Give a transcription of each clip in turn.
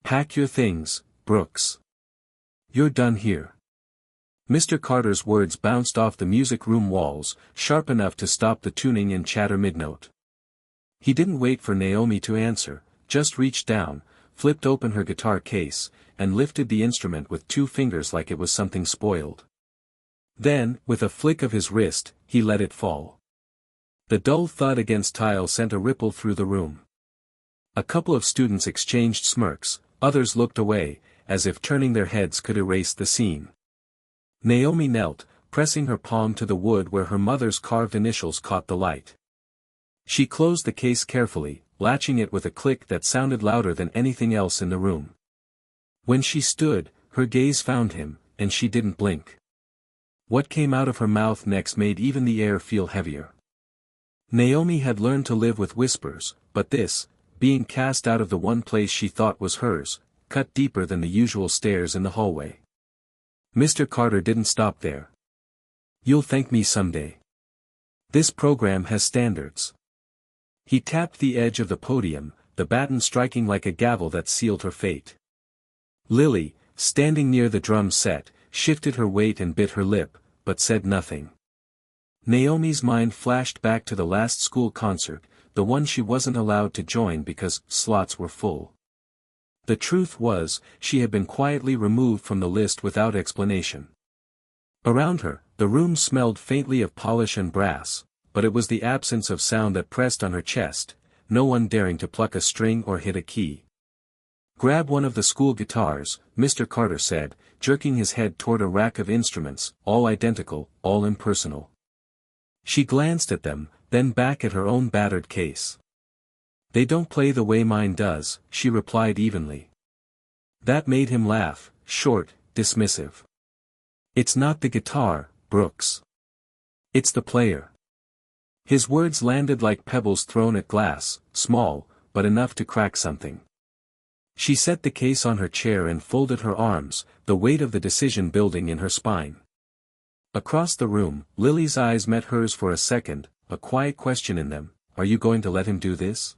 Pack your things, Brooks. You're done here. Mr. Carter's words bounced off the music room walls, sharp enough to stop the tuning and chatter mid-note. He didn't wait for Naomi to answer, just reached down, flipped open her guitar case, and lifted the instrument with 2 fingers like it was something spoiled. Then, with a flick of his wrist, he let it fall. The dull thud against tile sent a ripple through the room. A couple of students exchanged smirks, others looked away, as if turning their heads could erase the scene. Naomi knelt, pressing her palm to the wood where her mother's carved initials caught the light. She closed the case carefully, latching it with a click that sounded louder than anything else in the room. When she stood, her gaze found him, and she didn't blink. What came out of her mouth next made even the air feel heavier. Naomi had learned to live with whispers, but this, being cast out of the one place she thought was hers, cut deeper than the usual stares in the hallway. Mr. Carter didn't stop there. You'll thank me someday. This program has standards. He tapped the edge of the podium, the baton striking like a gavel that sealed her fate. Lily, standing near the drum set, shifted her weight and bit her lip, but said nothing. Naomi's mind flashed back to the last school concert, the one she wasn't allowed to join because slots were full. The truth was, she had been quietly removed from the list without explanation. Around her, the room smelled faintly of polish and brass, but it was the absence of sound that pressed on her chest, no one daring to pluck a string or hit a key. Grab one of the school guitars, Mr. Carter said, jerking his head toward a rack of instruments, all identical, all impersonal. She glanced at them, then back at her own battered case. They don't play the way mine does, she replied evenly. That made him laugh, short, dismissive. It's not the guitar, Brooks. It's the player. His words landed like pebbles thrown at glass, small, but enough to crack something. She set the case on her chair and folded her arms, the weight of the decision building in her spine. Across the room, Lily's eyes met hers for a second, a quiet question in them, are you going to let him do this?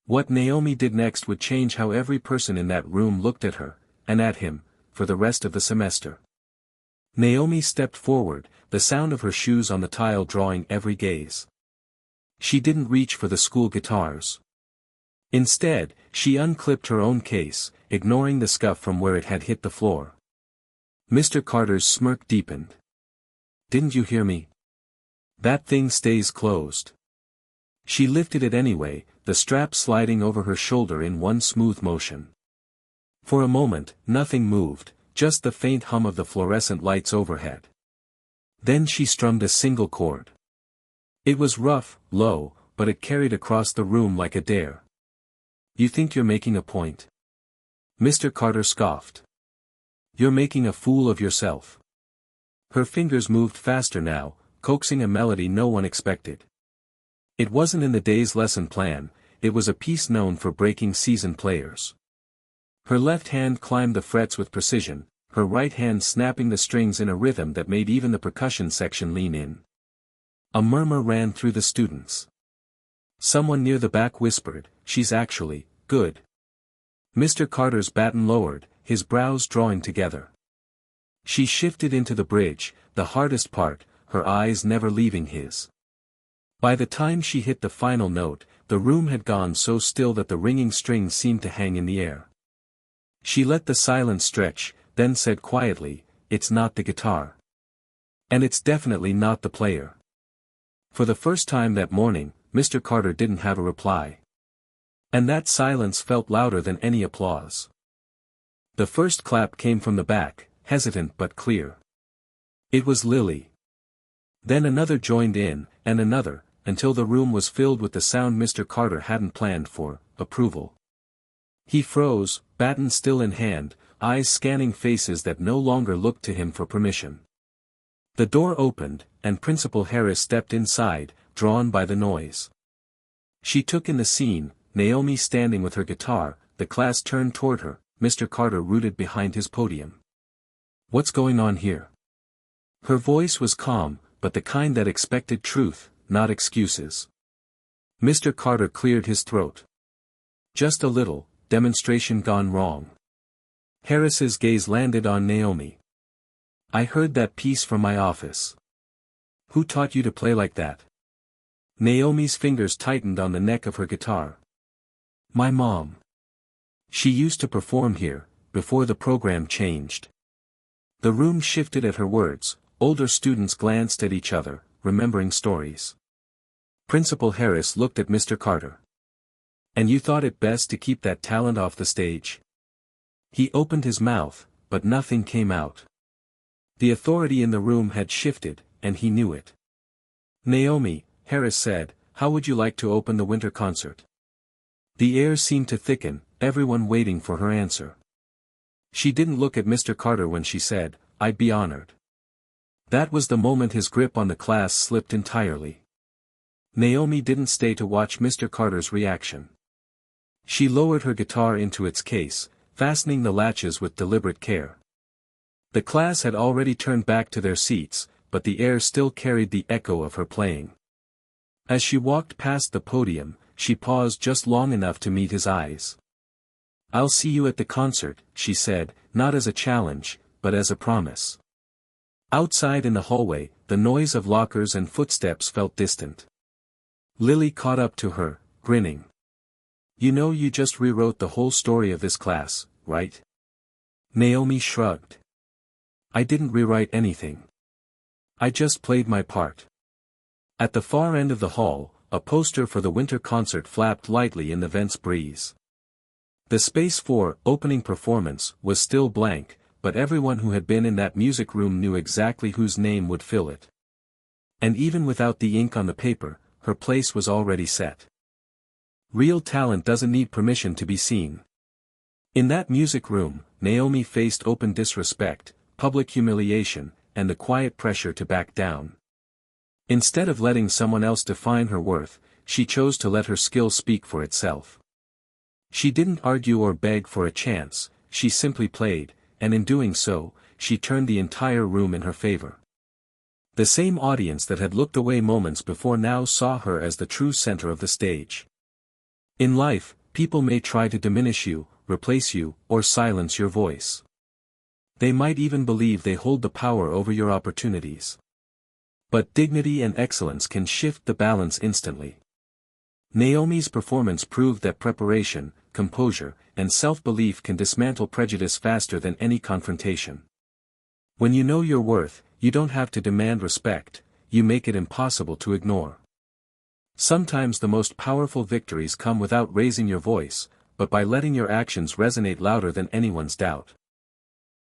What Naomi did next would change how every person in that room looked at her, and at him, for the rest of the semester. Naomi stepped forward, the sound of her shoes on the tile drawing every gaze. She didn't reach for the school guitars. Instead, she unclipped her own case, ignoring the scuff from where it had hit the floor. Mr. Carter's smirk deepened. Didn't you hear me? That thing stays closed. She lifted it anyway, the strap sliding over her shoulder in one smooth motion. For a moment, nothing moved, just the faint hum of the fluorescent lights overhead. Then she strummed a single chord. It was rough, low, but it carried across the room like a dare. You think you're making a point? Mr. Carter scoffed. You're making a fool of yourself. Her fingers moved faster now, coaxing a melody no one expected. It wasn't in the day's lesson plan, it was a piece known for breaking seasoned players. Her left hand climbed the frets with precision, her right hand snapping the strings in a rhythm that made even the percussion section lean in. A murmur ran through the students. Someone near the back whispered, she's actually good. Mr. Carter's baton lowered, his brows drawing together. She shifted into the bridge, the hardest part, her eyes never leaving his. By the time she hit the final note, the room had gone so still that the ringing strings seemed to hang in the air. She let the silence stretch, then said quietly, it's not the guitar. And it's definitely not the player. For the first time that morning, Mr. Carter didn't have a reply. And that silence felt louder than any applause. The first clap came from the back, hesitant but clear. It was Lily. Then another joined in, and another, until the room was filled with the sound Mr. Carter hadn't planned for, approval. He froze, baton still in hand, eyes scanning faces that no longer looked to him for permission. The door opened, and Principal Harris stepped inside, drawn by the noise. She took in the scene, Naomi standing with her guitar, the class turned toward her, Mr. Carter rooted behind his podium. What's going on here? Her voice was calm, but the kind that expected truth, not excuses. Mr. Carter cleared his throat. Just a little, demonstration gone wrong. Harris's gaze landed on Naomi. I heard that piece from my office. Who taught you to play like that? Naomi's fingers tightened on the neck of her guitar. My mom. She used to perform here, before the program changed. The room shifted at her words. Older students glanced at each other, remembering stories. Principal Harris looked at Mr. Carter. And you thought it best to keep that talent off the stage? He opened his mouth, but nothing came out. The authority in the room had shifted, and he knew it. Naomi, Harris said, how would you like to open the winter concert? The air seemed to thicken, everyone waiting for her answer. She didn't look at Mr. Carter when she said, I'd be honored. That was the moment his grip on the class slipped entirely. Naomi didn't stay to watch Mr. Carter's reaction. She lowered her guitar into its case, fastening the latches with deliberate care. The class had already turned back to their seats, but the air still carried the echo of her playing. As she walked past the podium, she paused just long enough to meet his eyes. I'll see you at the concert, she said, not as a challenge, but as a promise. Outside in the hallway, the noise of lockers and footsteps felt distant. Lily caught up to her, grinning. You know you just rewrote the whole story of this class, right? Naomi shrugged. I didn't rewrite anything. I just played my part. At the far end of the hall, a poster for the winter concert flapped lightly in the vent's breeze. The space for opening performance was still blank, but everyone who had been in that music room knew exactly whose name would fill it. And even without the ink on the paper, her place was already set. Real talent doesn't need permission to be seen. In that music room, Naomi faced open disrespect, public humiliation, and the quiet pressure to back down. Instead of letting someone else define her worth, she chose to let her skill speak for itself. She didn't argue or beg for a chance, she simply played, and in doing so, she turned the entire room in her favor. The same audience that had looked away moments before now saw her as the true center of the stage. In life, people may try to diminish you, replace you, or silence your voice. They might even believe they hold the power over your opportunities. But dignity and excellence can shift the balance instantly. Naomi's performance proved that preparation, composure, and self-belief can dismantle prejudice faster than any confrontation. When you know your worth, you don't have to demand respect, you make it impossible to ignore. Sometimes the most powerful victories come without raising your voice, but by letting your actions resonate louder than anyone's doubt.